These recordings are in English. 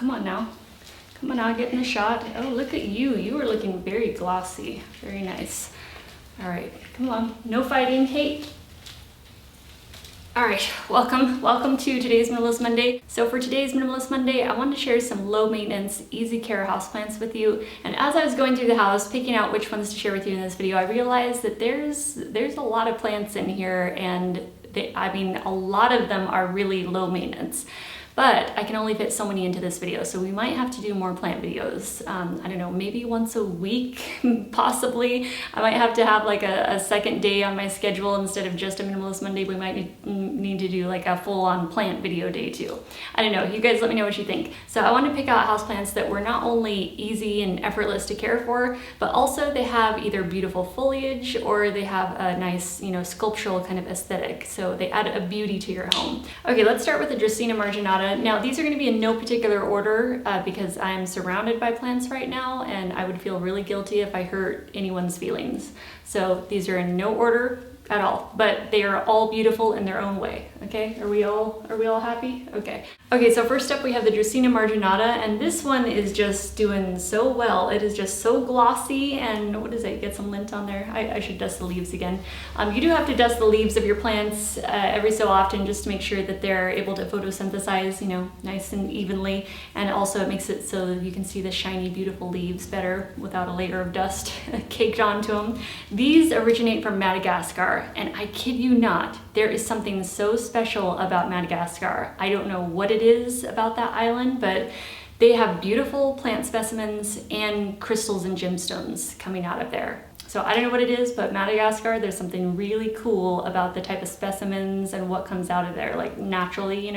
Come on now. Come on now, get in the shot. Oh, look at you. You are looking very glossy. Very nice. All right, come on. No fighting. Hey. All right, welcome to today's Minimalist Monday. So for today's Minimalist Monday, I wanted to share some low maintenance, easy care houseplants with you. And as I was going through the house, picking out which ones to share with you in this video, I realized that there's a lot of plants in here, and a lot of them are really low maintenance. But I can only fit so many into this video, so we might have to do more plant videos. I don't know, maybe once a week, possibly. I might have to have like a second day on my schedule instead of just a Minimalist Monday. We might need to do like a full-on plant video day too. I don't know, you guys let me know what you think. So I want to pick out houseplants that were not only easy and effortless to care for, but also they have either beautiful foliage or they have a nice, sculptural kind of aesthetic. So they add a beauty to your home. Okay, let's start with the Dracena Marginata. Now these are going to be in no particular order because I'm surrounded by plants right now and I would feel really guilty if I hurt anyone's feelings. So these are in no order at all, but they are all beautiful in their own way. Okay, are we all happy? Okay, so first up we have the Dracaena Marginata, and this one is just doing so well. It is just so glossy, and what is it? Get some lint on there. I should dust the leaves again. You do have to dust the leaves of your plants every so often just to make sure that they're able to photosynthesize, nice and evenly, and also it makes it so that you can see the shiny, beautiful leaves better without a layer of dust caked onto them. These originate from Madagascar. And I kid you not, there is something so special about Madagascar. I don't know what it is about that island, but they have beautiful plant specimens and crystals and gemstones coming out of there. So I don't know what it is, but Madagascar, there's something really cool about the type of specimens and what comes out of there, like naturally,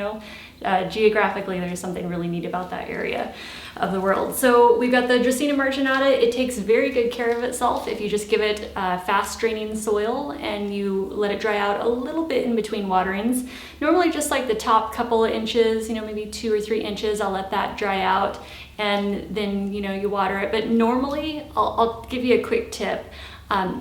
geographically, there's something really neat about that area of the world. So we've got the Dracaena Marginata. It takes very good care of itself if you just give it fast draining soil and you let it dry out a little bit in between waterings. Normally just like the top couple of inches, maybe 2 or 3 inches, I'll let that dry out. And then, you water it. But normally, I'll give you a quick tip.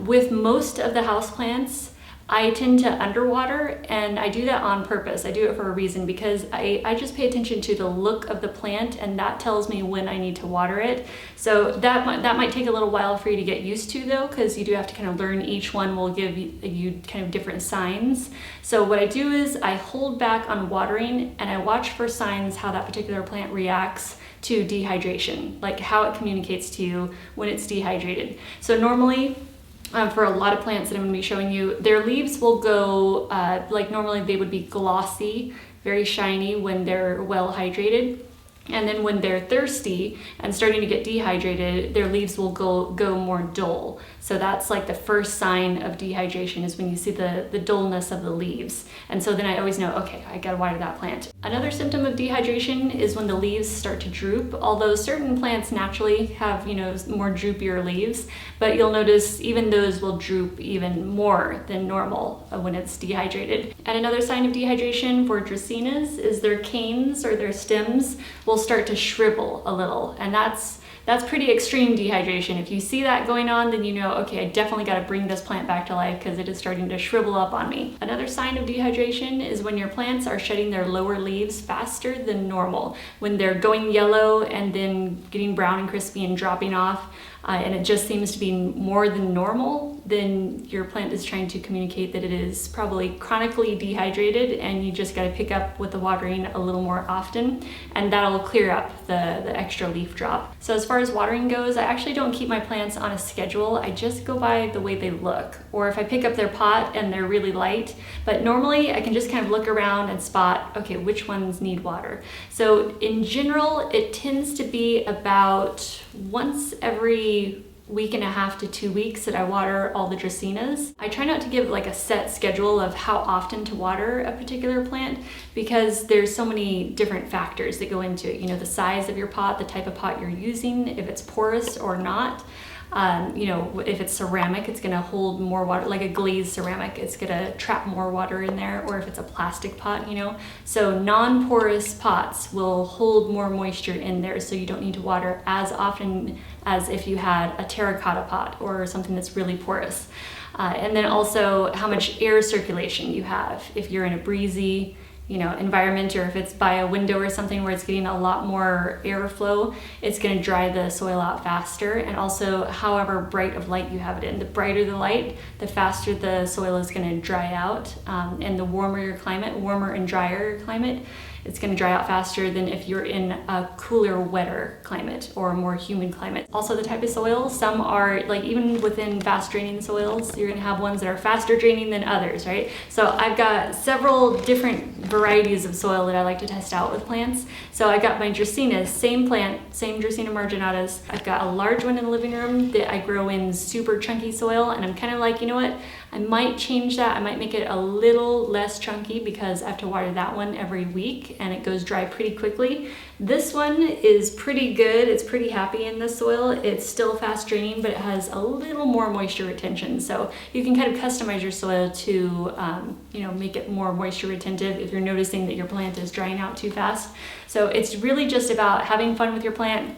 With most of the houseplants, I tend to underwater, and I do that on purpose. I do it for a reason because I just pay attention to the look of the plant, and that tells me when I need to water it. So that might take a little while for you to get used to though, because you do have to kind of learn each one will give you kind of different signs. So what I do is I hold back on watering and I watch for signs how that particular plant reacts to dehydration, like how it communicates to you when it's dehydrated. So normally, for a lot of plants that I'm going to be showing you, their leaves will go, like normally they would be glossy, very shiny when they're well hydrated. And then when they're thirsty and starting to get dehydrated, their leaves will go more dull. So that's like the first sign of dehydration, is when you see the dullness of the leaves. And so then I always know, okay, I gotta water that plant. Another symptom of dehydration is when the leaves start to droop, although certain plants naturally have, more droopier leaves, but you'll notice even those will droop even more than normal when it's dehydrated. And another sign of dehydration for Dracenas is their canes or their stems will start to shrivel a little, and that's pretty extreme dehydration. If you see that going on, then you know, okay, I definitely got to bring this plant back to life because it is starting to shrivel up on me. Another sign of dehydration is when your plants are shedding their lower leaves faster than normal. When they're going yellow and then getting brown and crispy and dropping off, and it just seems to be more than normal, then your plant is trying to communicate that it is probably chronically dehydrated, and you just got to pick up with the watering a little more often, and that'll clear up the extra leaf drop. So as far as watering goes, I actually don't keep my plants on a schedule. I just go by the way they look, or if I pick up their pot and they're really light. But normally I can just kind of look around and spot, okay, which ones need water. So in general, it tends to be about once every week and a half to 2 weeks that I water all the Dracenas. I try not to give like a set schedule of how often to water a particular plant because there's so many different factors that go into it. The size of your pot, the type of pot you're using, if it's porous or not. If it's ceramic, it's gonna hold more water, like a glazed ceramic, it's gonna trap more water in there, or if it's a plastic pot, So non-porous pots will hold more moisture in there, so you don't need to water as often as if you had a terracotta pot or something that's really porous. And then also how much air circulation you have. If you're in a breezy, environment, or if it's by a window or something where it's getting a lot more airflow, it's going to dry the soil out faster. And also, however bright of light you have it in, the brighter the light, the faster the soil is going to dry out. And the warmer your climate, warmer and drier your climate, it's going to dry out faster than if you're in a cooler, wetter climate or a more humid climate. Also, the type of soil, some are like, even within fast draining soils, you're going to have ones that are faster draining than others, right? So I've got several different varieties of soil that I like to test out with plants. So I got my Dracaenas, same plant, same Dracena Marginatas. I've got a large one in the living room that I grow in super chunky soil, and I'm kind of like, you know what? I might change that. I might make it a little less chunky because I have to water that one every week and it goes dry pretty quickly. This one is pretty good. It's pretty happy in the soil. It's still fast draining, but it has a little more moisture retention. So you can kind of customize your soil to, make it more moisture retentive if you're noticing that your plant is drying out too fast. So it's really just about having fun with your plant,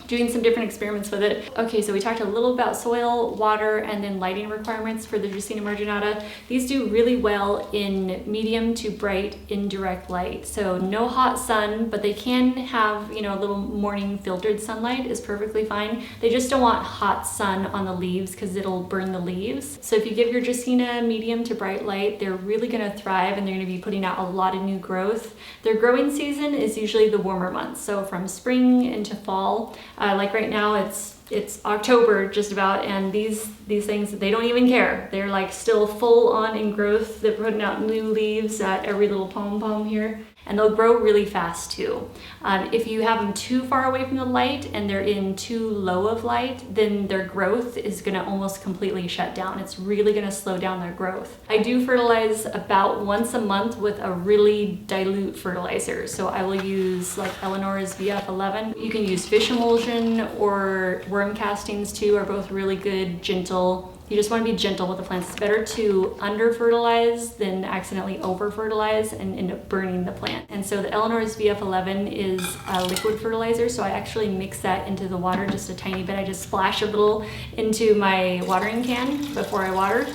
doing some different experiments with it. Okay, so we talked a little about soil, water, and then lighting requirements for the Dracena Marginata. These do really well in medium to bright indirect light. So no hot sun, but they can have, a little morning filtered sunlight is perfectly fine. They just don't want hot sun on the leaves because it'll burn the leaves. So if you give your Dracena medium to bright light, they're really gonna thrive and they're gonna be putting out a lot of new growth. Their growing season is usually the warmer months. So from spring into fall. Like right now, it's October just about, and these things, they don't even care. They're like still full on in growth. They're putting out new leaves at every little pom-pom here, and they'll grow really fast too. If you have them too far away from the light and they're in too low of light, then their growth is gonna almost completely shut down. It's really gonna slow down their growth. I do fertilize about once a month with a really dilute fertilizer. So I will use like Eleanor's VF11. You can use fish emulsion or worm castings too, are both really good, gentle. You just want to be gentle with the plants. It's better to under-fertilize than accidentally over-fertilize and end up burning the plant. And so the Eleanor's VF11 is a liquid fertilizer, so I actually mix that into the water just a tiny bit. I just splash a little into my watering can before I water.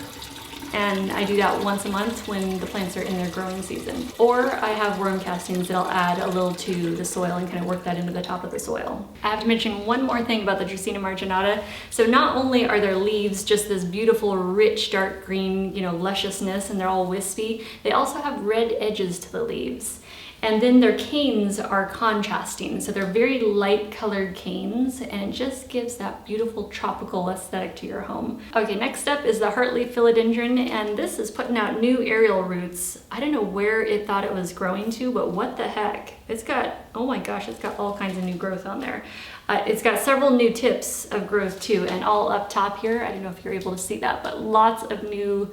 And I do that once a month when the plants are in their growing season. Or I have worm castings that I'll add a little to the soil and kind of work that into the top of the soil. I have to mention one more thing about the Dracena Marginata. So not only are their leaves just this beautiful, rich, dark green, lusciousness, and they're all wispy, they also have red edges to the leaves. And then their canes are contrasting, so they're very light colored canes, and it just gives that beautiful tropical aesthetic to your home. Okay, next up is the Hartley Philodendron, and this is putting out new aerial roots. I don't know where it thought it was growing to, but what the heck? It's got, oh my gosh, it's got all kinds of new growth on there. It's got several new tips of growth too, and all up top here. I don't know if you're able to see that, but lots of new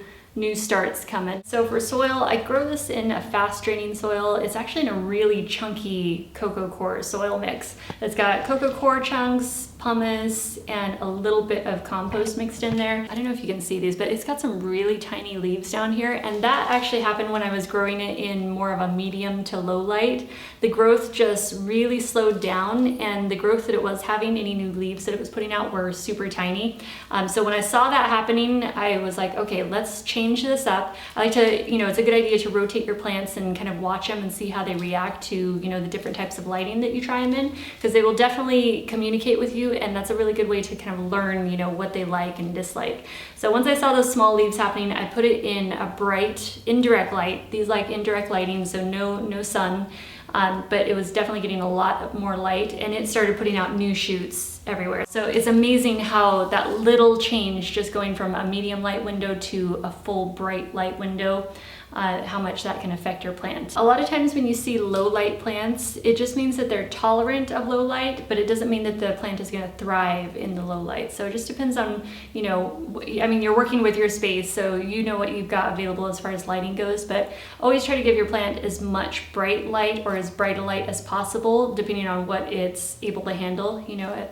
starts coming. So for soil, I grow this in a fast draining soil. It's actually in a really chunky cocoa coir soil mix. It's got cocoa coir chunks, pumice, and a little bit of compost mixed in there. I don't know if you can see these, but it's got some really tiny leaves down here, and that actually happened when I was growing it in more of a medium to low light. The growth just really slowed down, and the growth that it was having, any new leaves that it was putting out, were super tiny. So when I saw that happening, I was like, okay, let's change this up. I like to, it's a good idea to rotate your plants and kind of watch them and see how they react to, the different types of lighting that you try them in, because they will definitely communicate with you, and that's a really good way to kind of learn, what they like and dislike. So once I saw those small leaves happening, I put it in a bright indirect light. These like indirect lighting, so no sun. But it was definitely getting a lot more light, and it started putting out new shoots everywhere. So it's amazing how that little change, just going from a medium light window to a full bright light window, how much that can affect your plant. A lot of times when you see low light plants, it just means that they're tolerant of low light, but it doesn't mean that the plant is going to thrive in the low light. So it just depends on, you're working with your space, so you know what you've got available as far as lighting goes, but always try to give your plant as much bright light or as bright a light as possible, depending on what it's able to handle.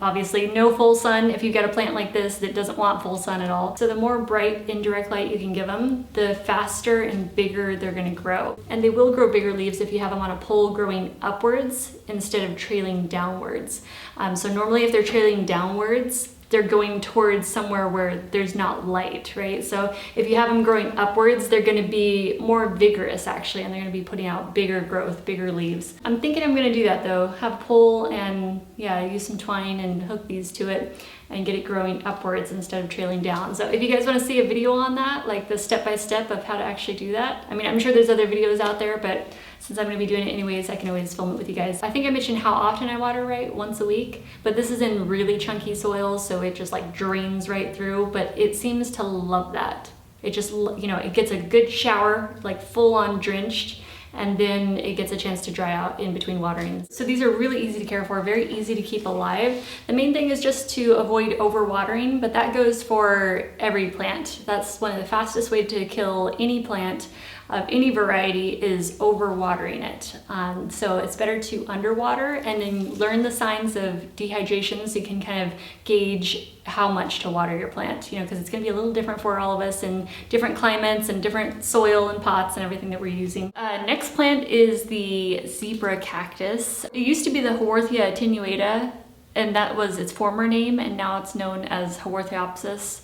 Obviously no full sun if you've got a plant like this that doesn't want full sun at all. So the more bright indirect light you can give them, the faster and bigger they're going to grow. And they will grow bigger leaves if you have them on a pole growing upwards instead of trailing downwards. So normally if they're trailing downwards, they're going towards somewhere where there's not light, right? So if you have them growing upwards, they're gonna be more vigorous actually, and they're gonna be putting out bigger growth, bigger leaves. I'm thinking I'm gonna do that though, have a pole and yeah, use some twine and hook these to it and get it growing upwards instead of trailing down. So if you guys wanna see a video on that, like the step-by-step of how to actually do that, I mean, I'm sure there's other videos out there, but since I'm gonna be doing it anyways, I can always film it with you guys. I think I mentioned how often I water, right? Once a week, but this is in really chunky soil, so it just like drains right through, but it seems to love that. It just, you know, it gets a good shower, like full on drenched, and then it gets a chance to dry out in between waterings. So these are really easy to care for, very easy to keep alive. The main thing is just to avoid overwatering, but that goes for every plant. That's one of the fastest ways to kill any plant of any variety is overwatering it. So it's better to underwater and then learn the signs of dehydration so you can kind of gauge how much to water your plant, you know, because it's going to be a little different for all of us in different climates and different soil and pots and everything that we're using. Next plant is the zebra cactus. It used to be the Haworthia attenuata, and that was its former name, and now it's known as Haworthiopsis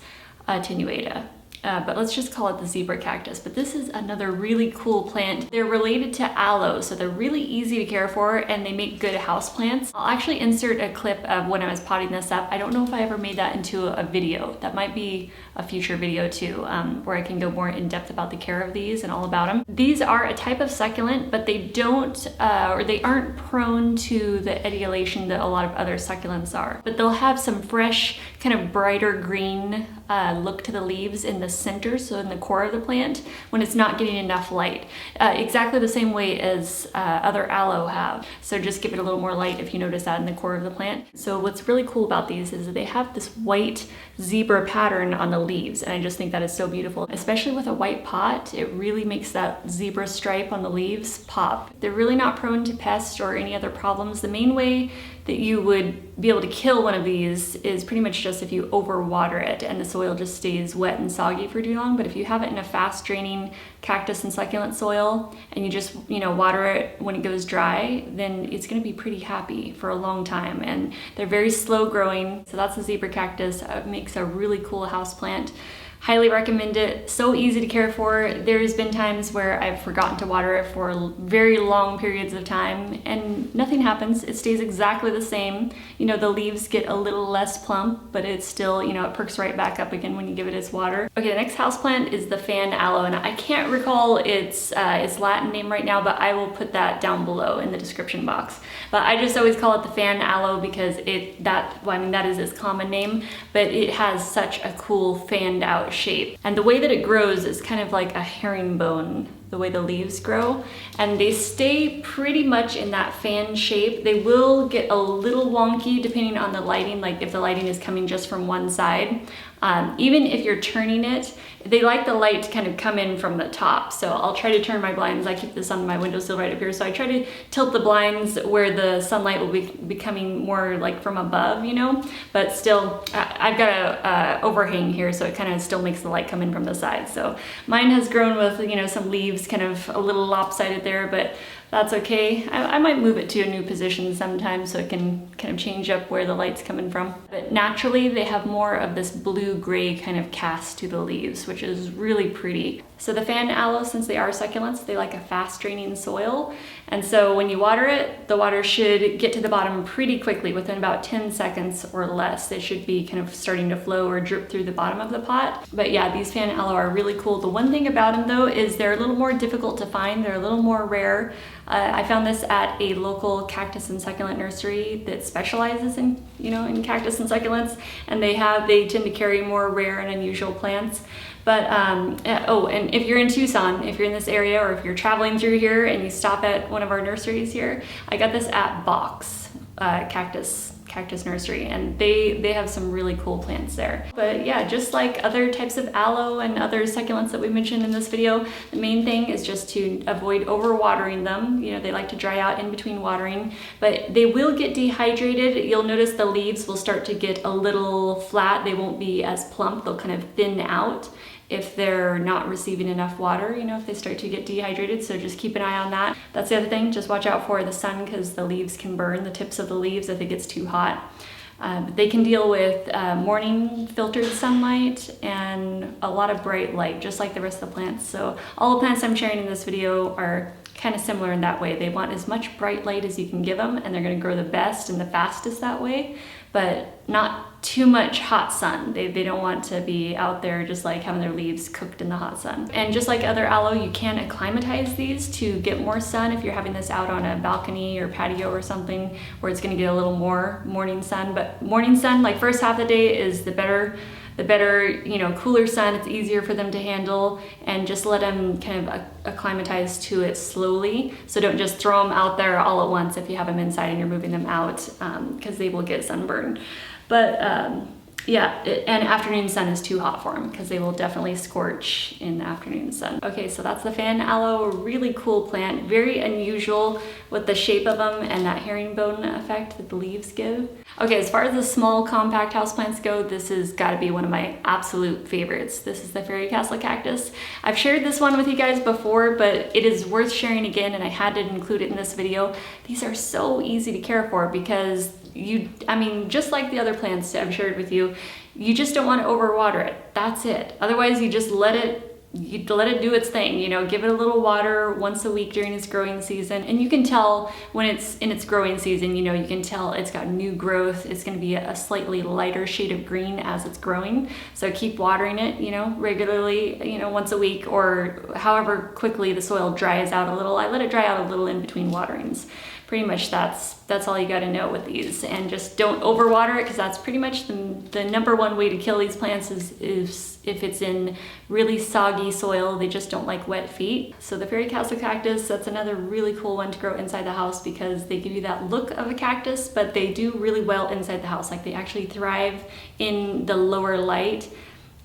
attenuata. But let's just call it the zebra cactus. But this is another really cool plant. They're related to aloe, so they're really easy to care for and they make good house plants. I'll actually insert a clip of when I was potting this up. I don't know if I ever made that into a video. That might be a future video too, where I can go more in depth about the care of these and all about them. These are a type of succulent, but they don't, or they aren't prone to the etiolation that a lot of other succulents are. But they'll have some fresh, kind of brighter green look to the leaves in the center, so in the core of the plant, when it's not getting enough light. Exactly the same way as other aloe have. So just give it a little more light if you notice that in the core of the plant. So what's really cool about these is that they have this white zebra pattern on the leaves, and I just think that is so beautiful. Especially with a white pot, it really makes that zebra stripe on the leaves pop. They're really not prone to pests or any other problems. The main way that you would be able to kill one of these is pretty much just if you overwater it and the soil just stays wet and soggy for too long. But if you have it in a fast draining cactus and succulent soil and you just, you know, water it when it goes dry, then it's going to be pretty happy for a long time. And they're very slow growing. So that's the zebra cactus. It makes a really cool house plant. Highly recommend it. So easy to care for. There's been times where I've forgotten to water it for very long periods of time and nothing happens. It stays exactly the same. You know, the leaves get a little less plump, but it's still, you know, it perks right back up again when you give it its water. Okay, the next houseplant is the Fan Aloe, and I can't recall its Latin name right now, but I will put that down below in the description box. But I just always call it the Fan Aloe because that is its common name, but it has such a cool fanned out shape. And the way that it grows is kind of like a herringbone, the way the leaves grow, and they stay pretty much in that fan shape. They will get a little wonky depending on the lighting, like if the lighting is coming just from one side. Even if you're turning it, they like the light to kind of come in from the top. So I'll try to turn my blinds. I keep this on my windowsill right up here. So I try to tilt the blinds where the sunlight will be coming more like from above, you know, but still I've got a overhang here. So it kind of still makes the light come in from the side. So mine has grown with, you know, some leaves kind of a little lopsided there, but that's okay. I might move it to a new position sometime so it can kind of change up where the light's coming from. But naturally, they have more of this blue-gray kind of cast to the leaves, which is really pretty. So the Fan Aloe, since they are succulents, they like a fast-draining soil. And so when you water it, the water should get to the bottom pretty quickly, within about 10 seconds or less. It should be kind of starting to flow or drip through the bottom of the pot. But yeah, these Fan Aloe are really cool. The one thing about them though is they're a little more difficult to find. They're a little more rare. I found this at a local cactus and succulent nursery that specializes in, you know, in cactus and succulents, and they tend to carry more rare and unusual plants. But, oh, and if you're in Tucson, if you're in this area, or if you're traveling through here and you stop at one of our nurseries here, I got this at Box Cactus Nursery, and they have some really cool plants there. But yeah, just like other types of aloe and other succulents that we mentioned in this video, the main thing is just to avoid overwatering them. You know, they like to dry out in between watering, but they will get dehydrated. You'll notice the leaves will start to get a little flat. They won't be as plump. They'll kind of thin out if they're not receiving enough water, you know, if they start to get dehydrated. So just keep an eye on that. That's the other thing, just watch out for the sun because the leaves can burn the tips of the leaves if it gets too hot. They can deal with morning filtered sunlight and a lot of bright light, just like the rest of the plants. So all the plants I'm sharing in this video are kind of similar in that way. They want as much bright light as you can give them, and they're going to grow the best and the fastest that way, but not too much hot sun. They don't want to be out there just like having their leaves cooked in the hot sun. And just like other aloe, you can acclimatize these to get more sun if you're having this out on a balcony or patio or something where it's going to get a little more morning sun. But morning sun, like first half of the day, is the better, you know, cooler sun. It's easier for them to handle, and just let them kind of acclimatize to it slowly. So don't just throw them out there all at once if you have them inside and you're moving them out, because they will get sunburned. But yeah, and afternoon sun is too hot for them because they will definitely scorch in the afternoon sun. Okay, so that's the Fan Aloe, a really cool plant, very unusual with the shape of them and that herringbone effect that the leaves give. Okay, as far as the small compact houseplants go, this has got to be one of my absolute favorites. This is the Fairy Castle Cactus. I've shared this one with you guys before, but it is worth sharing again, and I had to include it in this video. These are so easy to care for because I mean, just like the other plants I've shared with you, you just don't want to overwater it. That's it. Otherwise, you just let it do its thing, you know, give it a little water once a week during its growing season. And you can tell when it's in its growing season, you know, you can tell it's got new growth. It's going to be a slightly lighter shade of green as it's growing. So keep watering it, you know, regularly, you know, once a week, or however quickly the soil dries out a little. I let it dry out a little in between waterings. Pretty much that's all you got to know with these, and just don't overwater it, because that's pretty much the number one way to kill these plants is if it's in really soggy soil. They just don't like wet feet. So the Fairy Castle Cactus, that's another really cool one to grow inside the house because they give you that look of a cactus, but they do really well inside the house. Like they actually thrive in the lower light,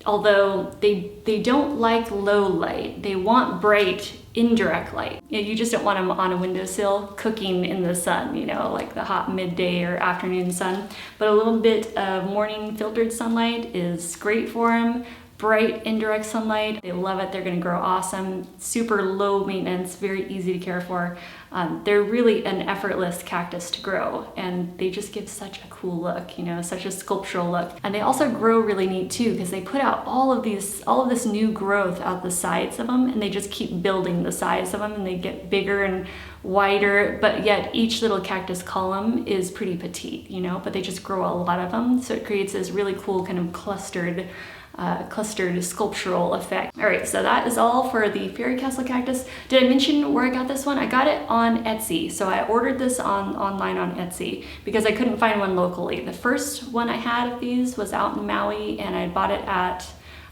although they don't like low light. They want bright indirect light. You just don't want them on a windowsill cooking in the sun, you know, like the hot midday or afternoon sun. But a little bit of morning filtered sunlight is great for them. Bright indirect sunlight, they love it. They're going to grow awesome. Super low maintenance, very easy to care for. They're really an effortless cactus to grow, and they just give such a cool look, you know, such a sculptural look. And they also grow really neat too, because they put out all of this new growth out the sides of them, and they just keep building the size of them, and they get bigger and wider, but yet each little cactus column is pretty petite, you know, but they just grow a lot of them. So it creates this really cool kind of clustered sculptural effect. All right, so that is all for the Fairy Castle Cactus. Did I mention where I got this one? I got it on Etsy. So I ordered this online on Etsy because I couldn't find one locally. The first one I had of these was out in Maui, and I bought it at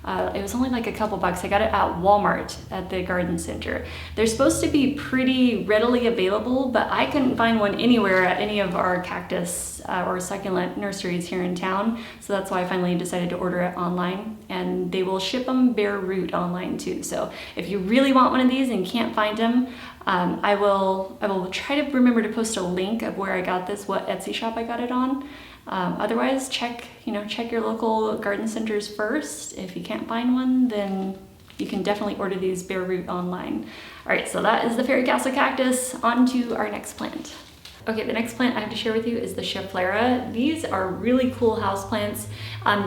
it was only like a couple bucks. I got it at Walmart at the garden center. They're supposed to be pretty readily available, but I couldn't find one anywhere at any of our cactus or succulent nurseries here in town. So that's why I finally decided to order it online, and they will ship them bare root online too. So if you really want one of these and can't find them, I will try to remember to post a link of where I got this, what Etsy shop I got it on. Otherwise, check your local garden centers first. If you can't find one, then you can definitely order these bare root online. All right, so that is the Fairy Castle Cactus. On to our next plant. Okay, the next plant I have to share with you is the Schefflera. These are really cool houseplants.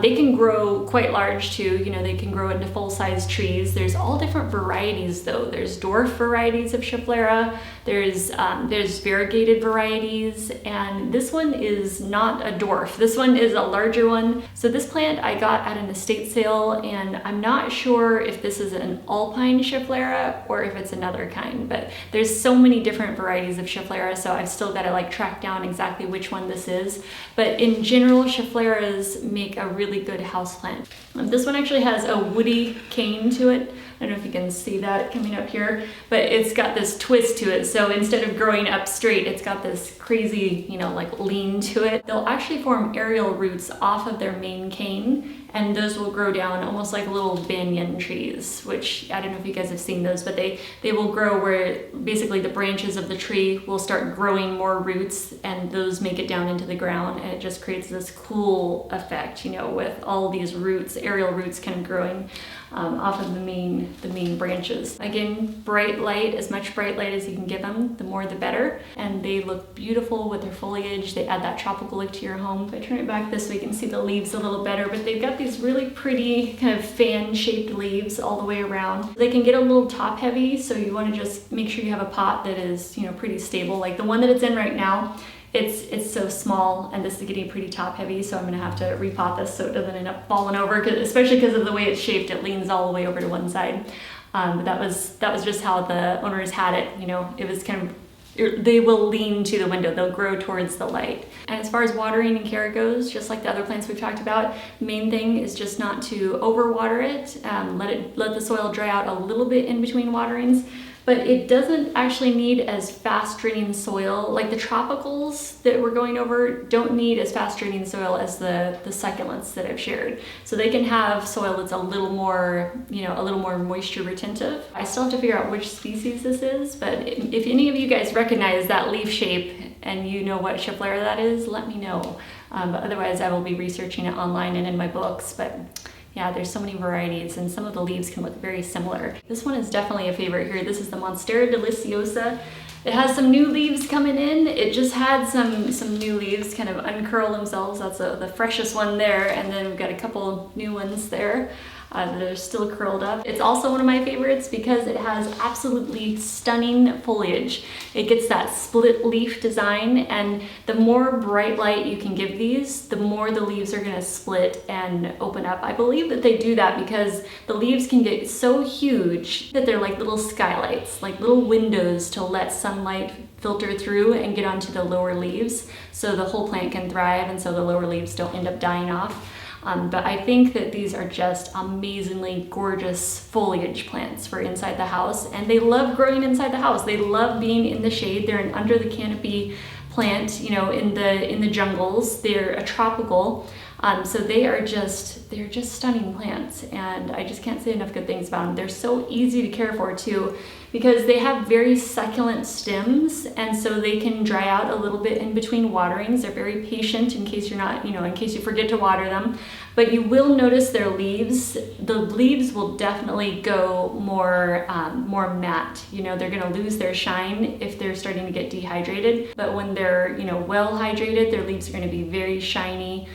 They can grow quite large too. You know, they can grow into full-size trees. There's all different varieties though. There's dwarf varieties of Schefflera. There's variegated varieties, and this one is not a dwarf. This one is a larger one. So this plant I got at an estate sale, and I'm not sure if this is an alpine Schefflera or if it's another kind, but there's so many different varieties of Schefflera, so I've still got to like track down exactly which one this is. But in general, Scheffleras make a really good houseplant. This one actually has a woody cane to it. I don't know if you can see that coming up here, but it's got this twist to it. So instead of growing up straight, it's got this crazy, you know, like lean to it. They'll actually form aerial roots off of their main cane, and those will grow down almost like little banyan trees, which I don't know if you guys have seen those, but they will grow where basically the branches of the tree will start growing more roots, and those make it down into the ground, and it just creates this cool effect, you know, with all these roots, aerial roots kind of growing. off of the main branches. Again, bright light, as much bright light as you can give them, the more the better. And they look beautiful with their foliage. They add that tropical look to your home. If I turn it back this way, you can see the leaves a little better, but they've got these really pretty kind of fan-shaped leaves all the way around. They can get a little top heavy, so you want to just make sure you have a pot that is, you know, pretty stable. Like the one that it's in right now, it's so small, and this is getting pretty top heavy, so I'm gonna have to repot this so it doesn't end up falling over, especially because of the way it's shaped. It leans all the way over to one side. But that was just how the owners had it. You know, it was kind of, they will lean to the window, they'll grow towards the light. And as far as watering and care goes, just like the other plants we've talked about, the main thing is just not to overwater it. Let the soil dry out a little bit in between waterings. But it doesn't actually need as fast draining soil. Like the tropicals that we're going over don't need as fast draining soil as the succulents that I've shared. So they can have soil that's a little more, you know, a little more moisture retentive. I still have to figure out which species this is, but if any of you guys recognize that leaf shape and you know what Schefflera that is, let me know. But otherwise I will be researching it online and in my books. But yeah, there's so many varieties, and some of the leaves can look very similar. This one is definitely a favorite here. This is the Monster Deliciosa. It has some new leaves coming in. It just had some new leaves kind of uncurl themselves. That's the freshest one there, and then we've got a couple new ones there that are still curled up. It's also one of my favorites because it has absolutely stunning foliage. It gets that split leaf design, and the more bright light you can give these, the more the leaves are gonna split and open up. I believe that they do that because the leaves can get so huge that they're like little skylights, like little windows to let sunlight filter through and get onto the lower leaves, so the whole plant can thrive and so the lower leaves don't end up dying off. But I think that these are just amazingly gorgeous foliage plants for inside the house, and they love growing inside the house. They love being in the shade. They're an under the canopy plant, you know, in the jungles. They're a tropical, so they're just stunning plants, and I just can't say enough good things about them. They're so easy to care for too, because they have very succulent stems, and so they can dry out a little bit in between waterings. They're very patient in case you're not, you know, in case you forget to water them. But you will notice their leaves. The leaves will definitely go more matte. You know, they're gonna lose their shine if they're starting to get dehydrated. But when they're, you know, well hydrated, their leaves are gonna be very shiny.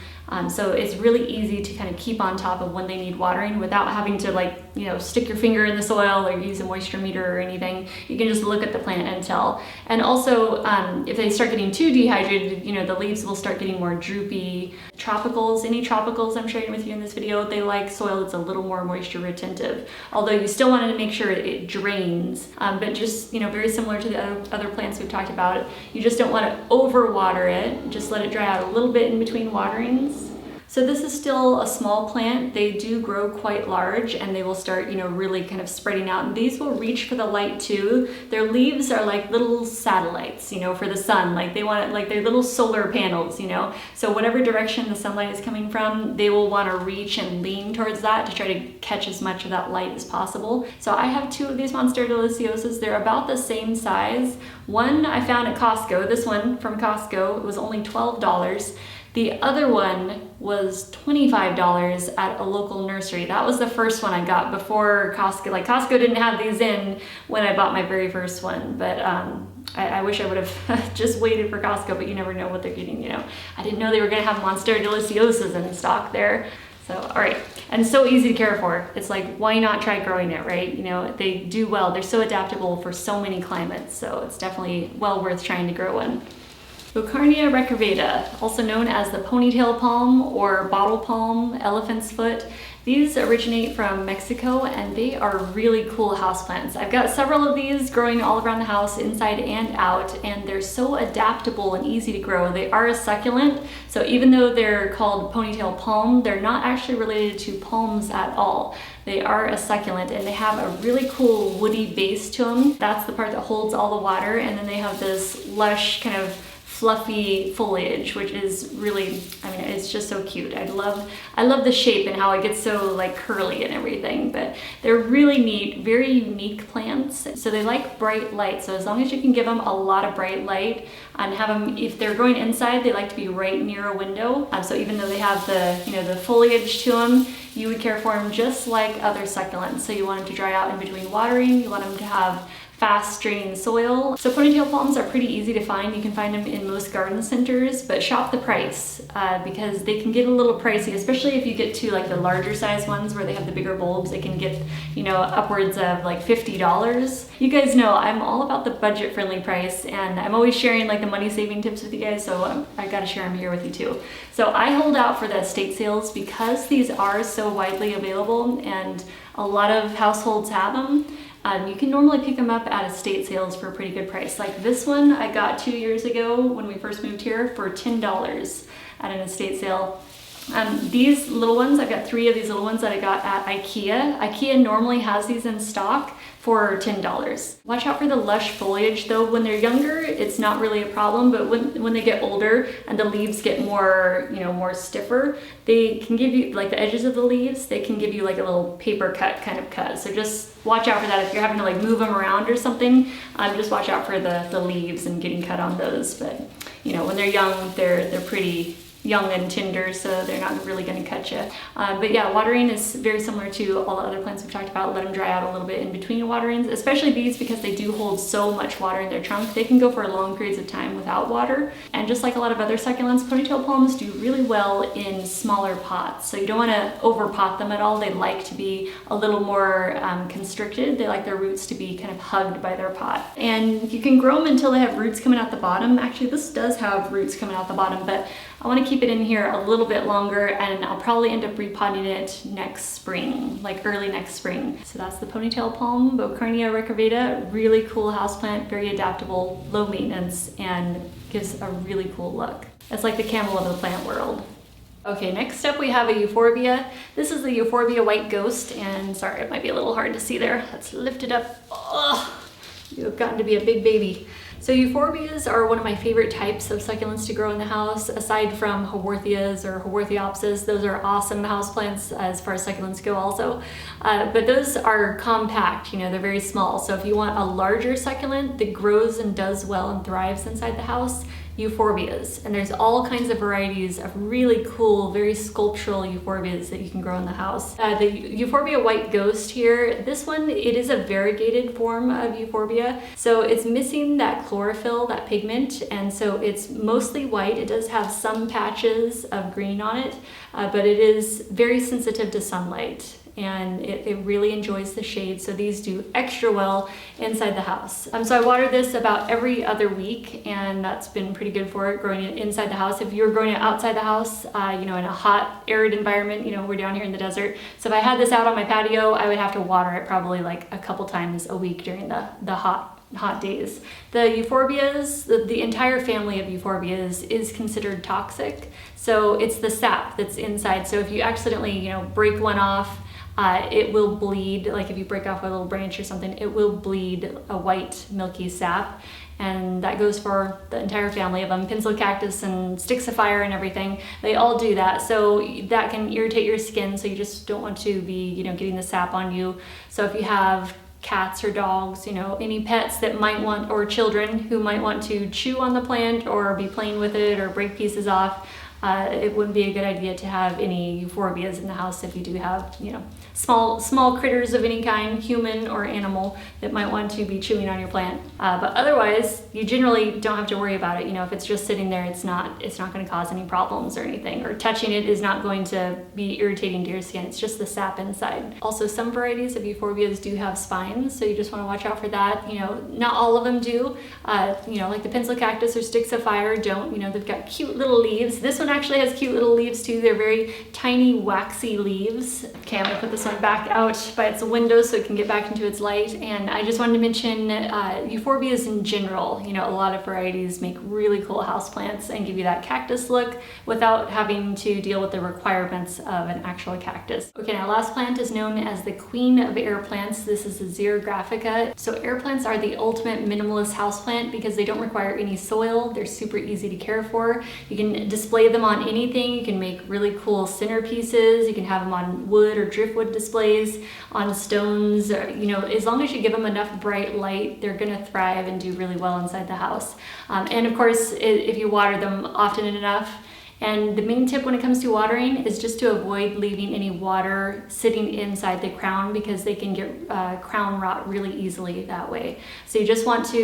So it's really easy to kind of keep on top of when they need watering without having to, like, you know, stick your finger in the soil or use a moisture meter or anything. You can just look at the plant and tell. And also, if they start getting too dehydrated, you know, the leaves will start getting more droopy. Tropicals, any tropicals I'm sharing with you in this video, they like soil that's a little more moisture retentive. Although you still want to make sure it drains, but just, you know, very similar to the other plants we've talked about, you just don't want to overwater it. Just let it dry out a little bit in between waterings. So this is still a small plant. They do grow quite large, and they will start, you know, really kind of spreading out. And these will reach for the light too. Their leaves are like little satellites, you know, for the sun. Like they want it, like they're little solar panels, you know. So whatever direction the sunlight is coming from, they will want to reach and lean towards that to try to catch as much of that light as possible. So I have two of these Monster Deliciosas. They're about the same size. One I found at Costco. This one from Costco, it was only $12. The other one was $25 at a local nursery. That was the first one I got before Costco. Like Costco didn't have these in when I bought my very first one, but I wish I would have just waited for Costco, but you never know what they're getting, you know. I didn't know they were gonna have Monster Deliciosas in stock there. So, all right, and it's so easy to care for. It's like, why not try growing it, right? You know, they do well. They're so adaptable for so many climates, so it's definitely well worth trying to grow one. Beaucarnea recurvata, also known as the ponytail palm or bottle palm, elephant's foot. These originate from Mexico, and they are really cool houseplants. I've got several of these growing all around the house, inside and out, and they're so adaptable and easy to grow. They are a succulent, so even though they're called ponytail palm, they're not actually related to palms at all. They are a succulent, and they have a really cool woody base to them. That's the part that holds all the water, and then they have this lush kind of fluffy foliage, which is really, I mean, it's just so cute. I love the shape and how it gets so like curly and everything, but they're really neat, very unique plants. So they like bright light. So as long as you can give them a lot of bright light and have them, if they're growing inside, they like to be right near a window. So even though they have the, you know, the foliage to them, you would care for them just like other succulents. So you want them to dry out in between watering. You want them to have fast draining soil. So ponytail palms are pretty easy to find. You can find them in most garden centers, but shop the price because they can get a little pricey, especially if you get to like the larger size ones where they have the bigger bulbs. They can get, you know, upwards of like $50. You guys know I'm all about the budget friendly price, and I'm always sharing like the money saving tips with you guys, so I gotta share them here with you too. So I hold out for the estate sales because these are so widely available and a lot of households have them. You can normally pick them up at estate sales for a pretty good price. Like this one I got 2 years ago when we first moved here for $10 at an estate sale. These little ones, I've got 3 of these little ones that I got at IKEA. IKEA normally has these in stock for $10. Watch out for the lush foliage though. When they're younger, it's not really a problem, but when they get older and the leaves get more, you know, more stiffer, they can give you, like the edges of the leaves, they can give you like a little paper cut kind of cut. So just watch out for that if you're having to like move them around or something. Just watch out for the leaves and getting cut on those. But you know, when they're young, they're pretty young and tender, so they're not really going to cut you. But yeah, watering is very similar to all the other plants we've talked about. Let them dry out a little bit in between waterings, especially these because they do hold so much water in their trunk. They can go for long periods of time without water. And just like a lot of other succulents, ponytail palms do really well in smaller pots. So you don't want to over pot them at all. They like to be a little more constricted. They like their roots to be kind of hugged by their pot. And you can grow them until they have roots coming out the bottom. Actually, this does have roots coming out the bottom, but I want to keep it in here a little bit longer, and I'll probably end up repotting it next spring, like early next spring. So that's the ponytail palm, Beaucarnea recurvata. Really cool houseplant, very adaptable, low maintenance, and gives a really cool look. It's like the camel of the plant world. Okay, next up we have a Euphorbia. This is the Euphorbia white ghost, and sorry, it might be a little hard to see there. Let's lift it up. Oh, you have gotten to be a big baby. So Euphorbias are one of my favorite types of succulents to grow in the house, aside from Haworthias or Haworthiopsis. Those are awesome houseplants as far as succulents go also. But those are compact, you know, they're very small. So if you want a larger succulent that grows and does well and thrives inside the house, Euphorbias. And there's all kinds of varieties of really cool, very sculptural Euphorbias that you can grow in the house. The Euphorbia white ghost here, this one, it is a variegated form of Euphorbia. So it's missing that chlorophyll, that pigment, and so it's mostly white. It does have some patches of green on it, but it is very sensitive to sunlight. And it really enjoys the shade, so these do extra well inside the house. So I water this about every other week, and that's been pretty good for it, growing it inside the house. If you're growing it outside the house, you know, in a hot, arid environment, you know, we're down here in the desert. So if I had this out on my patio, I would have to water it probably like a couple times a week during the hot days. The Euphorbias, the entire family of Euphorbias is considered toxic. So it's the sap that's inside. So if you accidentally, you know, break one off, it will bleed. Like if you break off a little branch or something, it will bleed a white milky sap, and that goes for the entire family of them. Pencil cactus and sticks of fire and everything, they all do that. So that can irritate your skin, so you just don't want to be, you know, getting the sap on you. So if you have cats or dogs, you know, any pets that might want, or children who might want to chew on the plant or be playing with it or break pieces off, it wouldn't be a good idea to have any Euphorbias in the house if you do have, you know, small critters of any kind, human or animal, that might want to be chewing on your plant. But otherwise, you generally don't have to worry about it. You know, if it's just sitting there, it's not going to cause any problems or anything, or touching it is not going to be irritating to your skin. It's just the sap inside. Also, some varieties of Euphorbias do have spines, so you just want to watch out for that. You know, not all of them do. You know, like the pencil cactus or sticks of fire don't. You know, they've got cute little leaves. This one actually has cute little leaves too. They're very tiny, waxy leaves. Okay, I'm gonna put this one back out by its window so it can get back into its light. And I just wanted to mention Euphorbias in general. You know, a lot of varieties make really cool houseplants and give you that cactus look without having to deal with the requirements of an actual cactus. Okay, now last plant is known as the queen of air plants. This is the Xerographica. So air plants are the ultimate minimalist houseplant because they don't require any soil. They're super easy to care for. You can display them on anything. You can make really cool centerpieces. You can have them on wood or driftwood displays, on stones. You know, as long as you give them enough bright light, they're gonna thrive and do really well inside the house. And of course, if you water them often enough. And the main tip when it comes to watering is just to avoid leaving any water sitting inside the crown because they can get crown rot really easily that way. So you just want to,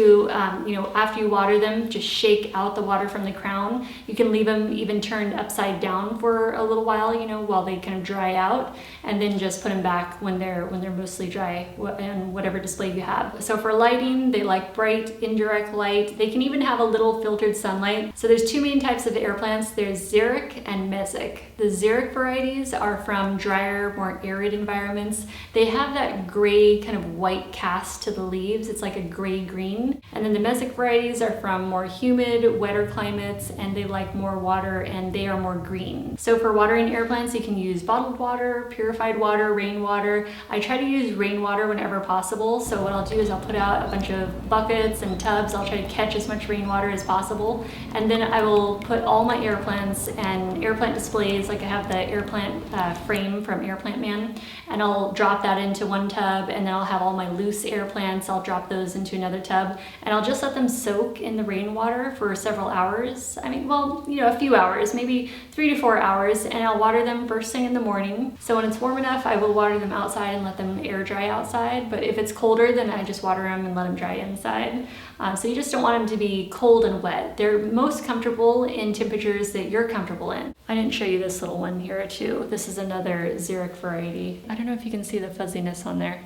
you know, after you water them, just shake out the water from the crown. You can leave them even turned upside down for a little while, you know, while they kind of dry out, and then just put them back when they're mostly dry in whatever display you have. So for lighting, they like bright, indirect light. They can even have a little filtered sunlight. So there's two main types of air plants. There's xeric and mesic. The xeric varieties are from drier, more arid environments. They have that gray kind of white cast to the leaves. It's like a gray-green. And then the mesic varieties are from more humid, wetter climates, and they like more water and they are more green. So for watering air plants, you can use bottled water, purified water, rainwater. I try to use rainwater whenever possible. So what I'll do is I'll put out a bunch of buckets and tubs. I'll try to catch as much rainwater as possible. And then I will put all my air plants and air plant displays, like I have the air plant frame from Air Plant Man, and I'll drop that into one tub, and then I'll have all my loose air plants, I'll drop those into another tub, and I'll just let them soak in the rainwater for several hours. I mean, well, you know, a few hours, maybe 3 to 4 hours, and I'll water them first thing in the morning. So when it's warm enough, I will water them outside and let them air dry outside, but if it's colder, then I just water them and let them dry inside. So you just don't want them to be cold and wet. They're most comfortable in temperatures that you're comfortable in. I didn't show you this little one here too. This is another xeric variety. I don't know if you can see the fuzziness on there.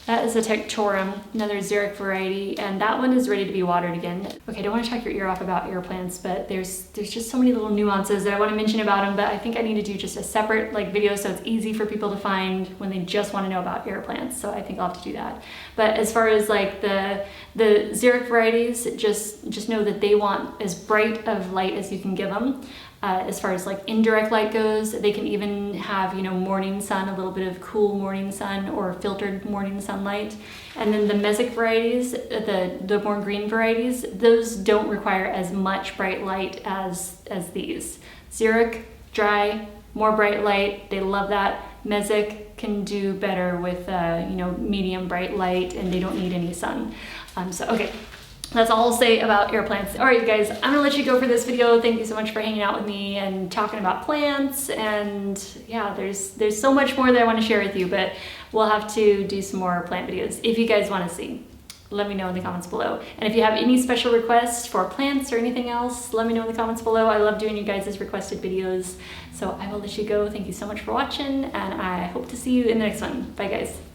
That is a Tectorum, another xeric variety, and that one is ready to be watered again. Okay, I don't want to talk your ear off about air plants, but there's just so many little nuances that I want to mention about them, but I think I need to do just a separate video so it's easy for people to find when they just want to know about air plants, so I think I'll have to do that. But as far as like the xeric varieties, just know that they want as bright of light as you can give them. As far as like indirect light goes, they can even have, you know, morning sun, a little bit of cool morning sun or filtered morning sunlight. And then the mesic varieties, the more green varieties, those don't require as much bright light as these. Xeric, dry, more bright light, they love that. Mesic can do better with, you know, medium bright light, and they don't need any sun. So, okay. That's all I'll say about air plants. All right, you guys, I'm gonna let you go for this video. Thank you so much for hanging out with me and talking about plants. And yeah, there's so much more that I want to share with you, but we'll have to do some more plant videos if you guys want to see. Let me know in the comments below. And if you have any special requests for plants or anything else, let me know in the comments below. I love doing you guys' requested videos. So I will let you go. Thank you so much for watching, and I hope to see you in the next one. Bye, guys.